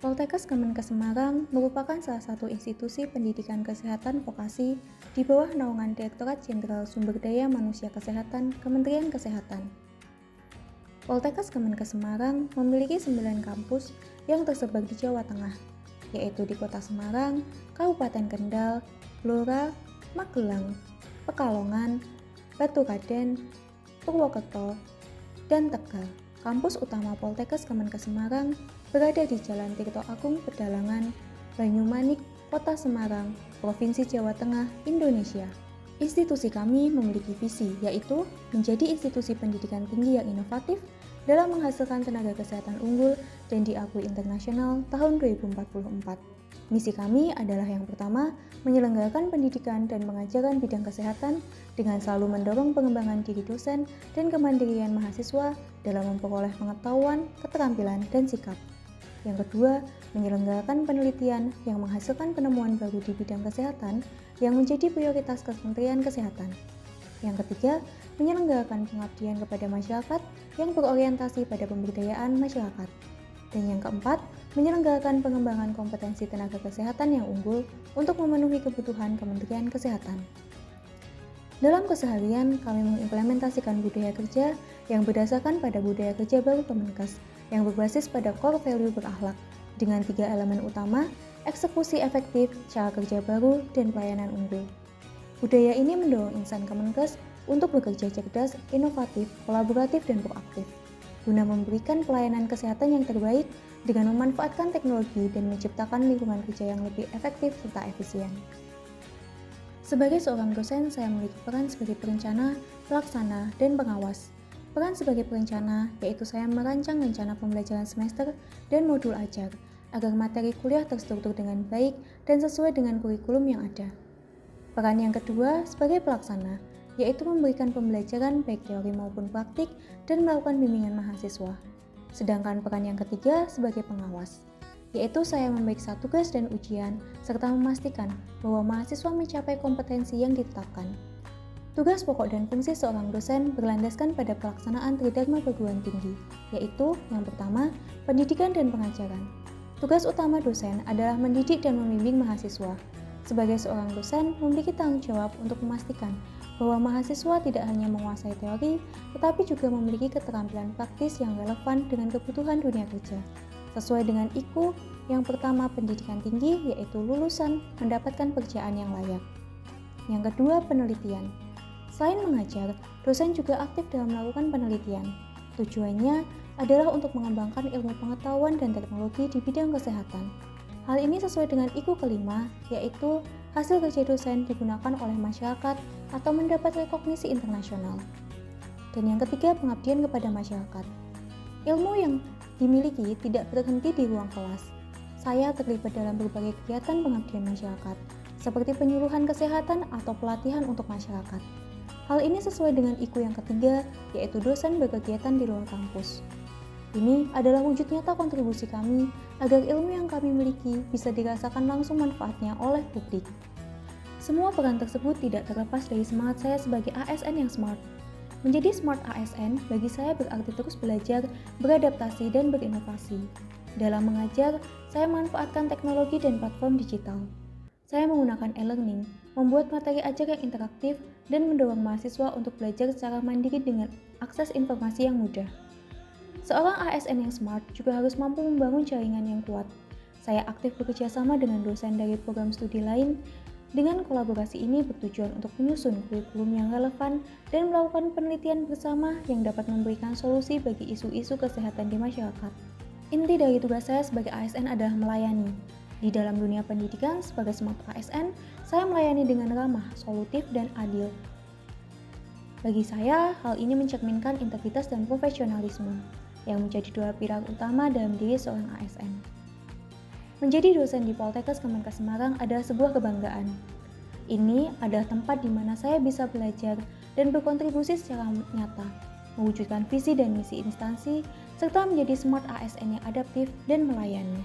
Poltekkes Kemenkes Semarang merupakan salah satu institusi pendidikan kesehatan vokasi di bawah naungan Direktorat Jenderal Sumber Daya Manusia Kesehatan Kementerian Kesehatan. Poltekkes Kemenkes Semarang memiliki 9 kampus yang tersebar di Jawa Tengah, yaitu di Kota Semarang, Kabupaten Kendal, Blora, Magelang, Pekalongan, Baturadèn, Purwokerto, dan Tegal. Kampus utama Poltekkes Kemenkes Semarang berada di Jalan Tirto Agung Pedalangan, Banyumanik, Kota Semarang, Provinsi Jawa Tengah, Indonesia. Institusi kami memiliki visi, yaitu menjadi institusi pendidikan tinggi yang inovatif dalam menghasilkan tenaga kesehatan unggul dan diakui internasional tahun 2044. Misi kami adalah yang pertama, menyelenggarakan pendidikan dan pengajaran bidang kesehatan dengan selalu mendorong pengembangan diri dosen dan kemandirian mahasiswa dalam memperoleh pengetahuan, keterampilan, dan sikap. Yang kedua, menyelenggarakan penelitian yang menghasilkan penemuan baru di bidang kesehatan yang menjadi prioritas Kementerian Kesehatan. Yang ketiga, menyelenggarakan pengabdian kepada masyarakat yang berorientasi pada pemberdayaan masyarakat. Dan yang keempat, menyelenggarakan pengembangan kompetensi tenaga kesehatan yang unggul untuk memenuhi kebutuhan Kementerian Kesehatan. Dalam keseharian, kami mengimplementasikan budaya kerja yang berdasarkan pada budaya kerja baru Kemenkes yang berbasis pada core value berakhlak dengan 3 elemen utama, eksekusi efektif, cara kerja baru, dan pelayanan unggul. Budaya ini mendorong insan Kemenkes untuk bekerja cerdas, inovatif, kolaboratif, dan proaktif guna memberikan pelayanan kesehatan yang terbaik dengan memanfaatkan teknologi dan menciptakan lingkungan kerja yang lebih efektif serta efisien. Sebagai seorang dosen, saya memiliki peran sebagai perencana, pelaksana, dan pengawas. Peran sebagai perencana yaitu saya merancang rencana pembelajaran semester dan modul ajar agar materi kuliah terstruktur dengan baik dan sesuai dengan kurikulum yang ada. Peran yang kedua sebagai pelaksana yaitu memberikan pembelajaran baik teori maupun praktik dan melakukan bimbingan mahasiswa. Sedangkan peran yang ketiga sebagai pengawas, yaitu saya memeriksa tugas dan ujian serta memastikan bahwa mahasiswa mencapai kompetensi yang ditetapkan. Tugas pokok dan fungsi seorang dosen berlandaskan pada pelaksanaan Tridharma Perguruan Tinggi, yaitu yang pertama, pendidikan dan pengajaran. Tugas utama dosen adalah mendidik dan membimbing mahasiswa. Sebagai seorang dosen, memiliki tanggung jawab untuk memastikan bahwa mahasiswa tidak hanya menguasai teori, tetapi juga memiliki keterampilan praktis yang relevan dengan kebutuhan dunia kerja. Sesuai dengan IKU, yang pertama pendidikan tinggi, yaitu lulusan mendapatkan pekerjaan yang layak. Yang kedua, penelitian. Selain mengajar, dosen juga aktif dalam melakukan penelitian. Tujuannya adalah untuk mengembangkan ilmu pengetahuan dan teknologi di bidang kesehatan. Hal ini sesuai dengan IKU kelima, yaitu hasil kerja dosen digunakan oleh masyarakat atau mendapat rekognisi internasional. Dan yang ketiga, pengabdian kepada masyarakat. Ilmu yang dimiliki tidak berhenti di ruang kelas. Saya terlibat dalam berbagai kegiatan pengabdian masyarakat, seperti penyuluhan kesehatan atau pelatihan untuk masyarakat. Hal ini sesuai dengan IKU yang ketiga, yaitu dosen berkegiatan di luar kampus. Ini adalah wujud nyata kontribusi kami agar ilmu yang kami miliki bisa dirasakan langsung manfaatnya oleh publik. Semua peran tersebut tidak terlepas dari semangat saya sebagai ASN yang smart. Menjadi smart ASN bagi saya berarti terus belajar, beradaptasi, dan berinovasi. Dalam mengajar, saya memanfaatkan teknologi dan platform digital. Saya menggunakan e-learning, membuat materi ajar yang interaktif, dan mendorong mahasiswa untuk belajar secara mandiri dengan akses informasi yang mudah. Seorang ASN yang smart juga harus mampu membangun jaringan yang kuat. Saya aktif bekerja sama dengan dosen dari program studi lain. Dengan kolaborasi ini bertujuan untuk menyusun kurikulum yang relevan dan melakukan penelitian bersama yang dapat memberikan solusi bagi isu-isu kesehatan di masyarakat. Inti dari tugas saya sebagai ASN adalah melayani. Di dalam dunia pendidikan, sebagai smart ASN, saya melayani dengan ramah, solutif, dan adil. Bagi saya, hal ini mencerminkan integritas dan profesionalisme yang menjadi dua pilar utama dalam diri seorang ASN. Menjadi dosen di Poltekkes Kemenkes Semarang adalah sebuah kebanggaan. Ini adalah tempat di mana saya bisa belajar dan berkontribusi secara nyata, mewujudkan visi dan misi instansi, serta menjadi smart ASN yang adaptif dan melayani.